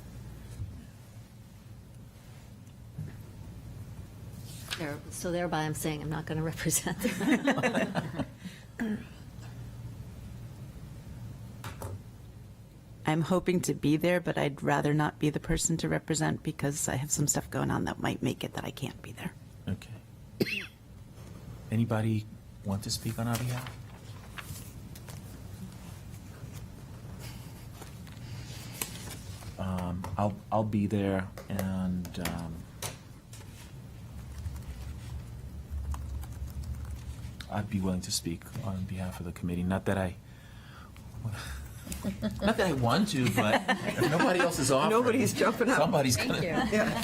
So thereby I'm saying I'm not going to represent them. I'm hoping to be there, but I'd rather not be the person to represent because I have some stuff going on that might make it that I can't be there. Okay. Anybody want to speak on our behalf? I'll be there, and I'd be willing to speak on behalf of the committee. Not that I want to, but if nobody else is offering, Nobody's jumping up. somebody's gonna.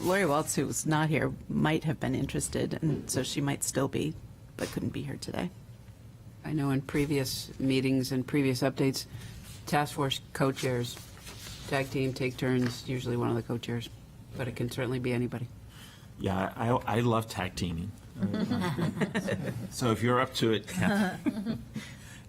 Lori Waltz, who's not here, might have been interested, and so she might still be, but couldn't be here today. I know in previous meetings and previous updates, task force co-chairs, tag team, take turns, usually one of the co-chairs, but it can certainly be anybody. Yeah, I love tag teaming. So if you're up to it,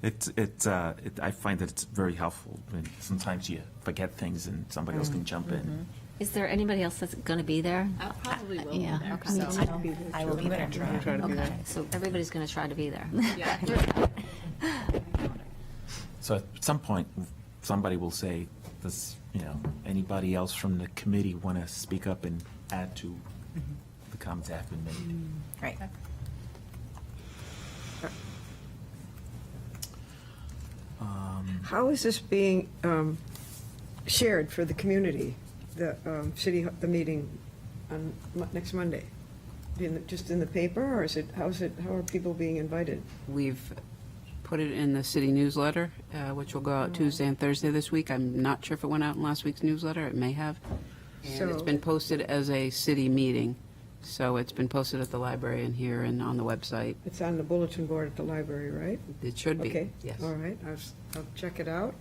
I find that it's very helpful. And sometimes you forget things and somebody else can jump in. Is there anybody else that's going to be there? I probably will be Yeah. there. Okay. Me So. too. I will be there. Try to be there. Okay, so everybody's going to try to be there. So at some point, somebody will say, does, anybody else from the committee want to speak up and add to the comments that have been made? Right. How is this being shared for the community, the the meeting on next Monday? Just in the paper, or how are people being invited? We've put it in the city newsletter, which will go out Tuesday and Thursday this week. I'm not sure if it went out in last week's newsletter. It may have. And it's So- been posted as a city meeting. So it's been posted at the library and here and on the website. It's on the bulletin board at the library, right? It should be. Okay. Yes. All right, I'll check it out.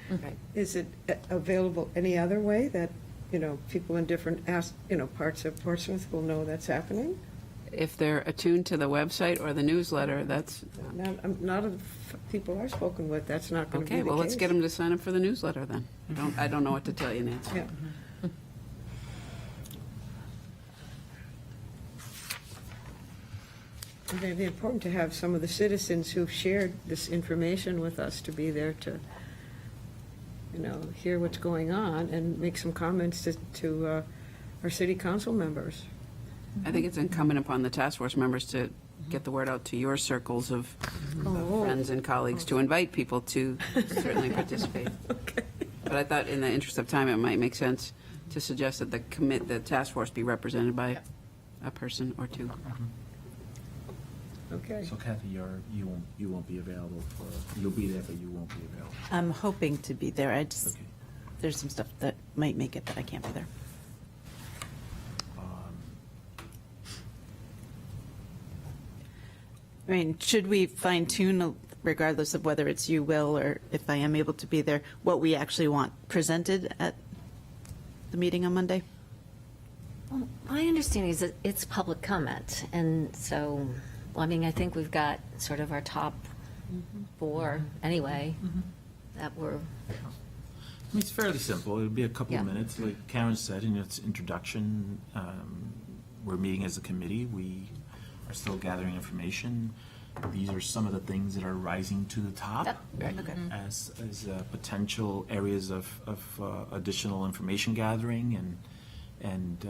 Right. Is it available any other way that, people in different, parts of Portsmouth will know that's happening? If they're attuned to the website or the newsletter, that's, Not of people I've spoken with, that's not going to be the okay, case. well, let's get them to sign up for the newsletter then. I don't know what to tell you, Nancy. Yeah. It'd be important to have some of the citizens who've shared this information with us to be there to, hear what's going on and make some comments to our city council members. I think it's incumbent upon the task force members to get the word out to your circles of friends and colleagues to invite people to certainly participate. But I thought in the interest of time, it might make sense to suggest that the task force be represented by a person or two. Okay. So Kathy, you won't be available you'll be there, but you won't be available. I'm hoping to be there. Okay. There's some stuff that might make it that I can't be there. I mean, should we fine tune, regardless of whether it's you, Will, or if I am able to be there, what we actually want presented at the meeting on Monday? Well, my understanding is that it's public comment, and so, I think we've got sort of our top four anyway, that were, I mean, it's fairly simple. It'll be a couple of Yeah. minutes, like Karen said, in its introduction. We're meeting as a committee. We are still gathering information. These are some of the things that are rising to the top Yep. as potential areas of additional information gathering and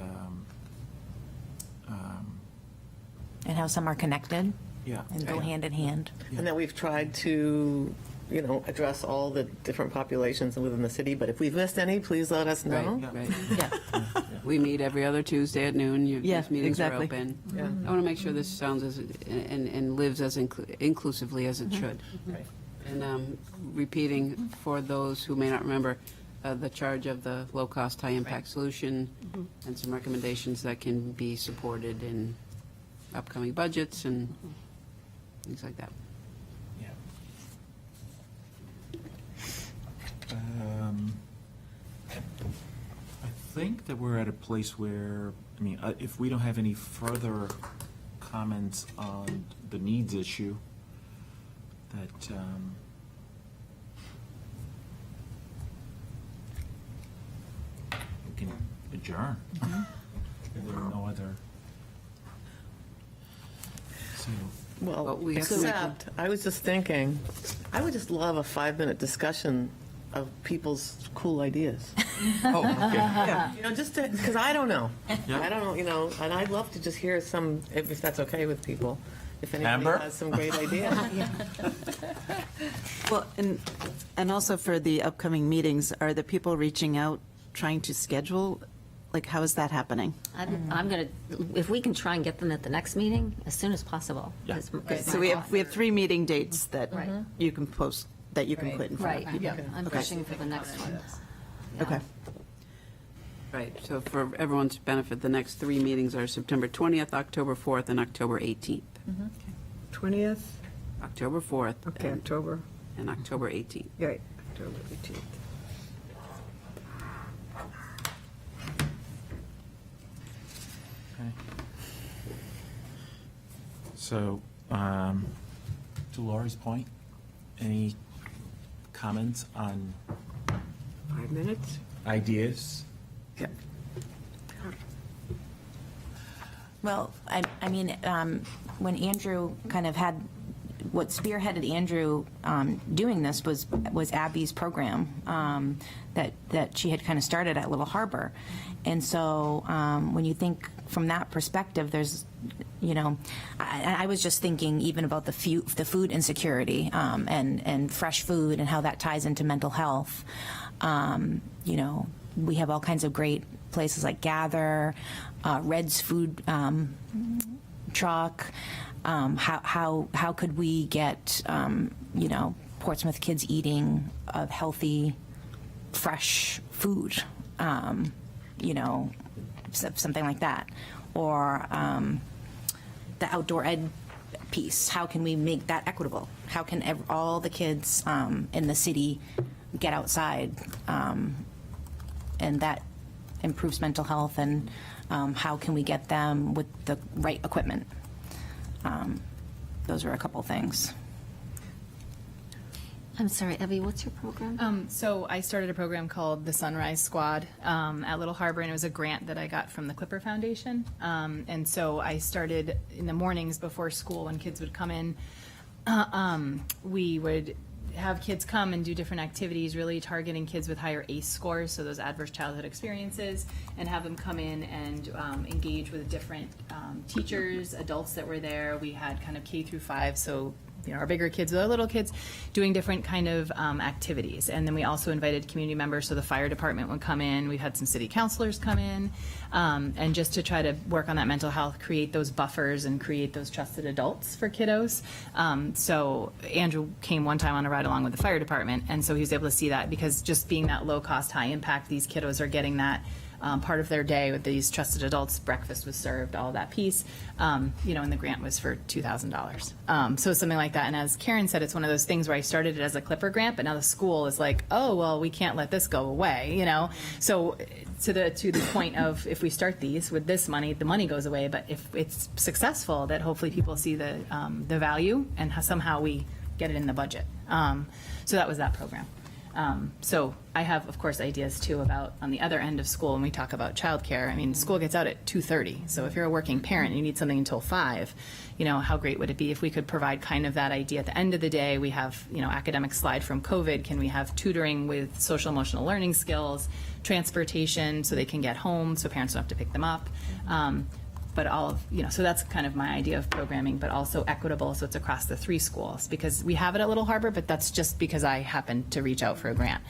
And how some are connected yeah. and go hand in hand. And that we've tried to, address all the different populations within the city, but if we've missed any, please let us know. Right. Yeah. We meet every other Tuesday at noon. Yeah, These meetings are exactly. open. Yeah. I want to make sure this sounds and lives as inclusively as it should. Right. And repeating for those who may not remember, the charge of the low-cost, high-impact solution and some recommendations that can be supported in upcoming budgets and things like that. Yeah. I think that we're at a place where, if we don't have any further comments on the needs issue, that we can adjourn. If there are no other. So, Well, we have to make a- Except, I was just thinking, I would just love a 5-minute discussion of people's cool ideas. Just because I don't know. Yeah. I don't know, and I'd love to just hear some, if that's okay with people, if anybody Amber? has some great ideas. Well, and also for the upcoming meetings, are the people reaching out, trying to schedule? Like, how is that happening? I'm going to, if we can try and get them at the next meeting, as soon as possible. Yeah. So we have 3 meeting dates that Right. you can post, that you can put in front Right, of people. I'm pushing for the next one. Okay. Right, so for everyone's benefit, the next 3 meetings are September 20th, October 4th, and October 18th. 20th? October 4th. Okay, and- October. And October 18th. Right, October 18th. okay. So, to Laurie's point, Any comments on 5 minutes? ideas? Well, I mean, when Andrew kind of had, what spearheaded Andrew doing this was Abby's program that she had kind of started at Little Harbor. And so when you think from that perspective, there's, you know, I was just thinking even about the food insecurity and fresh food and how that ties into mental health. You know, we have all kinds of great places like Gather, Red's Food Truck. How could we get you know, Portsmouth kids eating healthy, fresh food? You know, something like that, or the outdoor ed piece. How can we make that equitable? How can all the kids in the city get outside, and that improves mental health? And how can we get them with the right equipment? Those are a couple things. I'm sorry, Evie, what's your program? So I started a program called the Sunrise Squad at Little Harbor, and it was a grant that I got from the Clipper Foundation. And so I started in the mornings before school when kids would come in. We would have kids come and do different activities, really targeting kids with higher ACE scores, so those adverse childhood experiences, and have them come in and engage with different teachers, adults that were there. We had kind of K through 5, so you know, our bigger kids with our little kids, doing different kind of activities. And then we also invited community members, so the fire department would come in. We've had some city councilors come in, and just to try to work on that mental health, create those buffers and create those trusted adults for kiddos. So Andrew came one time on a ride along with the fire department, and so he was able to see that, because just being that low cost, high impact, these kiddos are getting that part of their day with these trusted adults. Breakfast was served, all of that piece, you know, and the grant was for $2,000. So something like that. And as Karen said, it's one of those things where I started it as a Clipper grant, but now the school is like, oh, well, we can't let this go away, you know? So to the point of, if we start these with this money, the money goes away, but if it's successful, that hopefully people see the value, and somehow we get it in the budget. So that was that program. So I have, of course, ideas too about on the other end of school when we talk about childcare. I mean, school gets out at 2:30. So if you're a working parent and you need something until 5, you know, how great would it be if we could provide kind of that idea at the end of the day? We have, you know, academic slide from COVID. Can we have tutoring with social emotional learning skills, transportation so they can get home so parents don't have to pick them up? But all of, you know, so that's kind of my idea of programming, but also equitable, so it's across the 3 schools, because we have it at Little Harbor, but that's just because I happened to reach out for a grant.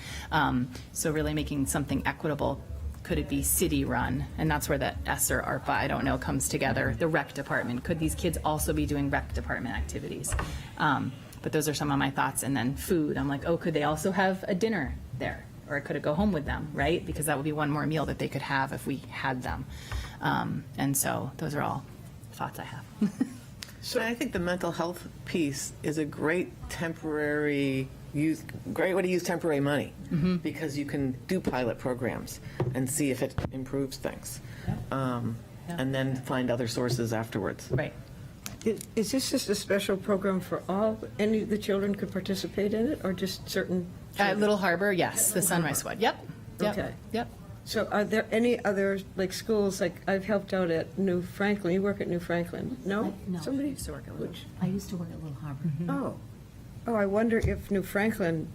So really making something equitable. Could it be city run? And that's where that ESSER, ARPA, I don't know, comes together. The rec department, could these kids also be doing rec department activities? But those are some of my thoughts. And then food, I'm like, oh, could they also have a dinner there? Or could it go home with them, right? Because that would be one more meal that they could have if we had them. And so those are all thoughts I have. So I think the mental health piece is a great temporary great way to use temporary money, because you can do pilot programs and see if it improves things, and then find other sources afterwards. Right. Is this just a special program for all? Any of the children could participate in it, or just certain? At Little Harbor, yes, the Sunrise Squad. Yep. Okay. Yep. So are there any other, like, schools, like, I've helped out at New Franklin, you work at New Franklin? No? No. Somebody? I used to work at Little Harbor. Oh, I wonder if New Franklin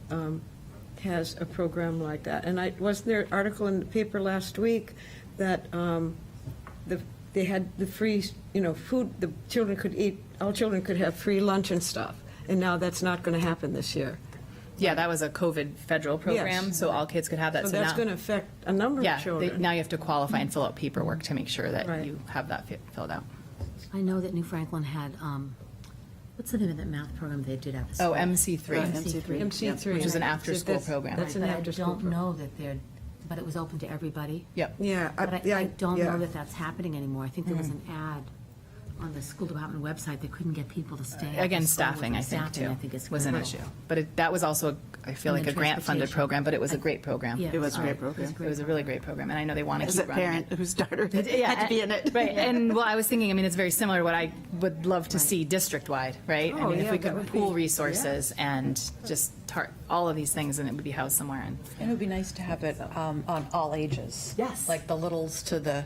has a program like that. And wasn't there an article in the paper last week that they had the free, you know, food, the children could eat, all children could have free lunch and stuff, and now that's not going to happen this year. Yeah, that was a COVID federal program, Yes. so all kids could have that. So that's now- going to affect a number Yeah, of children. now you have to qualify and fill out paperwork to make sure that Right. you have that filled out. I know that New Franklin had, what's the name of that math program they did at the school? Oh, MC3. MC3. Which is an Right. after-school That's- program. That's an But I after-school don't program. know that they're, but it was open to everybody. Yep. Yeah. But I don't know that that's happening anymore. I think there was an ad on the school department website, they couldn't get people to stay. after Again, school. staffing, I think, Staffing, too, is was an critical. issue. But that was also, I feel And like, a the grant-funded transportation. program, but it was a great program. Yeah, It was a great right. program. It was a really great program, and I know they want to As keep a running parent it. whose daughter had Yeah, to be in it. Right, and well, I was thinking, I mean, it's very similar to what I would love to see district-wide, right? I Oh, mean, if yeah, we that could would pool be- resources and just all of these things, and it would be housed somewhere. And And it would be nice to have it on all ages. Yes. Like the littles to the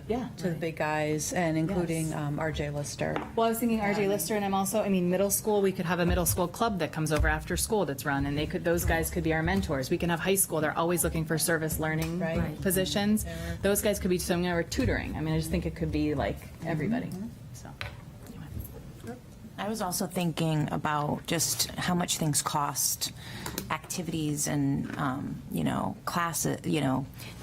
big guys, and including RJ Lister. Well, I was thinking RJ Lister, and I'm also, I mean, middle school, we could have a middle school club that comes over after school that's run, and those guys could be our mentors. We can have high school, they're always looking for service learning Right. positions. Those guys could be doing our tutoring. I mean, I just think it could be like everybody, so. I was also thinking about just how much things cost, activities and, classes,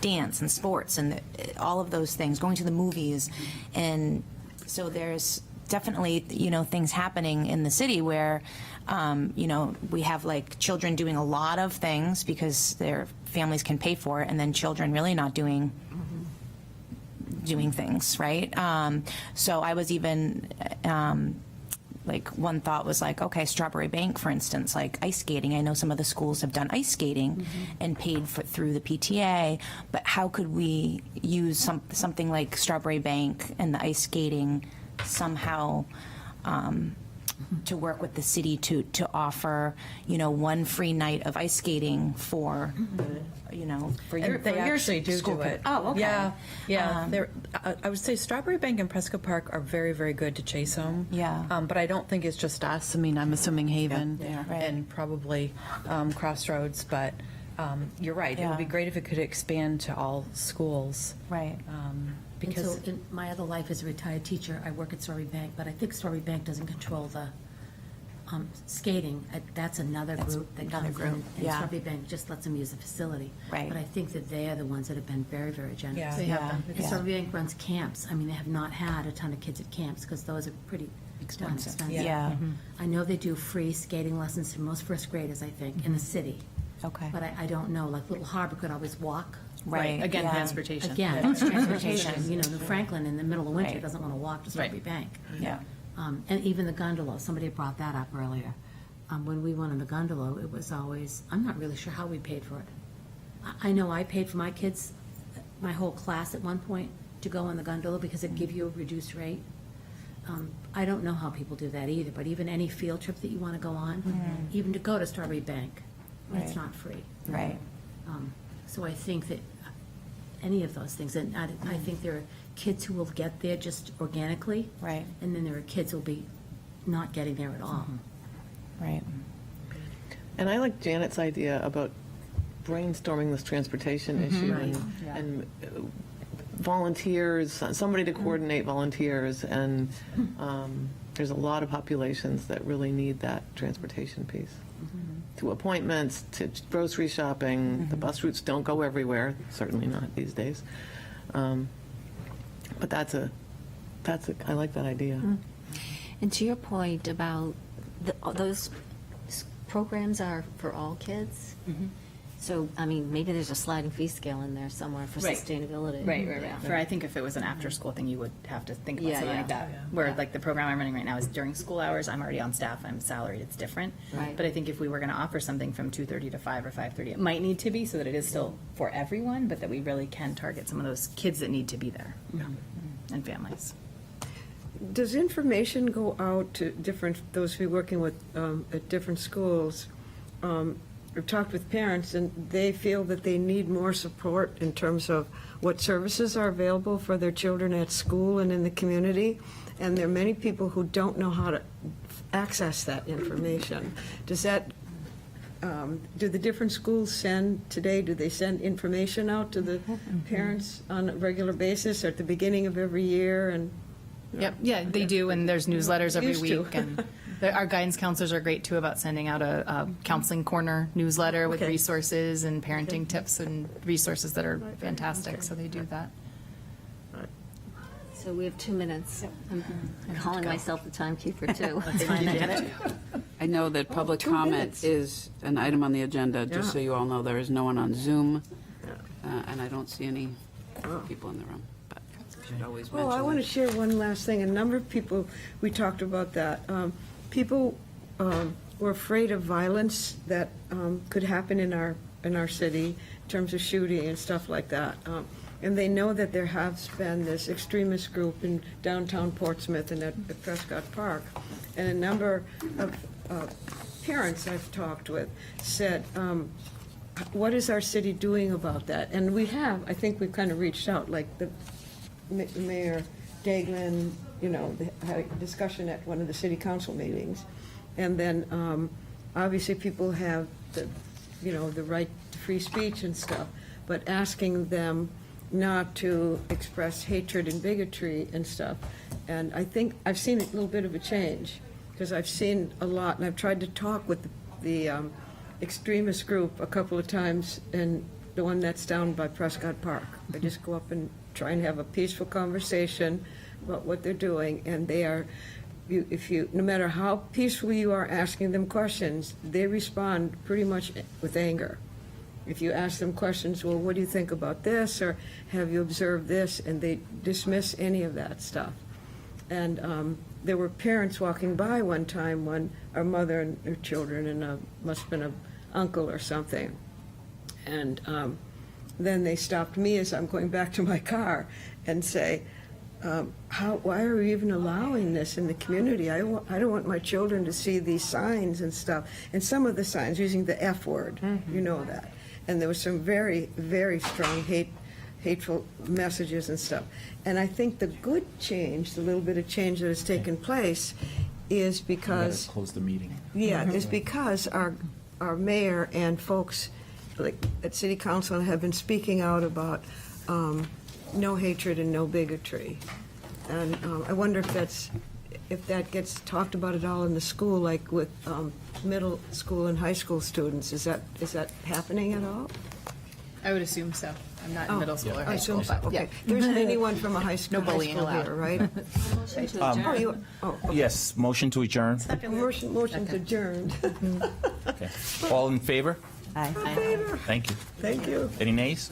dance and sports and all of those things, going to the movies. And so there's definitely, things happening in the city where, we have like children doing a lot of things because their families can pay for it, and then children really not doing things, right? So I was even, like one thought was like, okay, Strawberry Bank, for instance, like ice skating. I know some of the schools have done ice skating and paid for through the PTA, but how could we use something like Strawberry Bank and the ice skating somehow to work with the city to offer, one free night of ice skating for, for your And they actually do school. it. Oh, okay. Yeah. I would say Strawberry Bank and Prescott Park are very, very good to chase home. Yeah. But I don't think it's just us. I mean, I'm assuming Haven Right. and probably Crossroads, but you're right. It would be Yeah. great if it could expand to all schools. Right. Because And so in my other life as a retired teacher, I work at Strawberry Bank, but I think Strawberry Bank doesn't control the skating. That's another group that another comes in. group, And yeah. Strawberry Bank just lets them use the facility. Right. But I think that they are the ones that have been very, very generous. Yeah. They have Yeah. them. Because Strawberry Bank runs camps. I mean, they have not had a ton of kids at camps because those are pretty expensive. Yeah. I know they do free skating lessons for most first graders, I think, in the city. Okay. But I don't know, like Little Harbor could always walk. Right. Again, yeah. transportation. Again, it's transportation. New Franklin in the middle of winter Right. doesn't want to walk to Strawberry Bank. Yeah. And even the gondola, somebody brought that up earlier. When we went on the gondola, it was always, I'm not really sure how we paid for it. I know I paid for my kids, my whole class at one point, to go on the gondola because it'd give you a reduced rate. I don't know how people do that either, but even any field trip that you want to go on, even to go to Strawberry Bank, it's Right. not free. Right. So I think that any of those things, and I think there are kids who will get there just organically. Right. And then there are kids who will be not getting there at all. Right. And I like Janet's idea about brainstorming this transportation issue Right. and volunteers, somebody to coordinate volunteers, and there's a lot of populations that really need that transportation piece. To appointments, to grocery shopping, the bus routes don't go everywhere, certainly not these days. But I like that idea. And to your point about those programs are for all kids? So, I mean, maybe there's a sliding fee scale in there somewhere for Right. sustainability. Right. For, I think if it was an after-school thing, you would have to think about Yeah, something yeah. like that. Where, like, the program I'm running right now is during school hours, I'm already on staff, I'm salaried, it's different. Right. But I think if we were gonna offer something from 2:30 to 5 or 5:30, it might need to be so that it is still for everyone, but that we really can target some of those kids that need to be there. And families. Does information go out to those who are working with, at different schools? I've talked with parents, and they feel that they need more support in terms of what services are available for their children at school and in the community. And there are many people who don't know how to access that information. Does that, do the different schools send information out to the parents on a regular basis or at the beginning of every year? And Yep, yeah, they do, and there's newsletters every Used to. week, and our guidance counselors are great too about sending out a counseling corner newsletter with Okay. resources and parenting tips and resources that are fantastic, so they do that. So we have 2 minutes. I'm calling myself the timekeeper, too. I know that public comment is an item on the agenda, just so you all know, there is no one on Zoom, and I don't see any people in the room. But should always Well, I mention want to that. share one last thing. A number of people, we talked about that. People were afraid of violence that could happen in our city in terms of shooting and stuff like that. And they know that there has been this extremist group in downtown Portsmouth and at Prescott Park. And a number of parents I've talked with said, what is our city doing about that? And I think we've kind of reached out, like the Mayor Daglin, they had a discussion at one of the city council meetings. And then, obviously, people have the right to free speech and stuff, but asking them not to express hatred and bigotry and stuff. And I think I've seen a little bit of a change, because I've seen a lot, and I've tried to talk with the extremist group a couple of times, and the one that's down by Prescott Park. I just go up and try and have a peaceful conversation about what they're doing, and they are, no matter how peacefully you are asking them questions, they respond pretty much with anger. If you ask them questions, well, what do you think about this, or have you observed this, and they dismiss any of that stuff. And there were parents walking by one time when our mother and her children, and must have been an uncle or something. And then they stopped me as I'm going back to my car and say, why are we even allowing this in the community? I don't want my children to see these signs and stuff. And some of the signs using the F word, you know that. And there was some very, very strong hateful messages and stuff. And I think the good change, the little bit of change that has taken place, is We gotta because close the meeting. yeah, it's because our mayor and folks like at city council have been speaking out about no hatred and no bigotry. And I wonder if that gets talked about at all in the school, like with middle school and high school students. Is that happening at all? I would assume so. I'm not in middle school or I high school, assume so. but yeah. Okay. There isn't anyone from a high school, No bullying high school allowed. here, right? Yes, motion to adjourn. Motion's adjourned. Okay. All in favor? Aye. Thank you. Thank you. Any nays?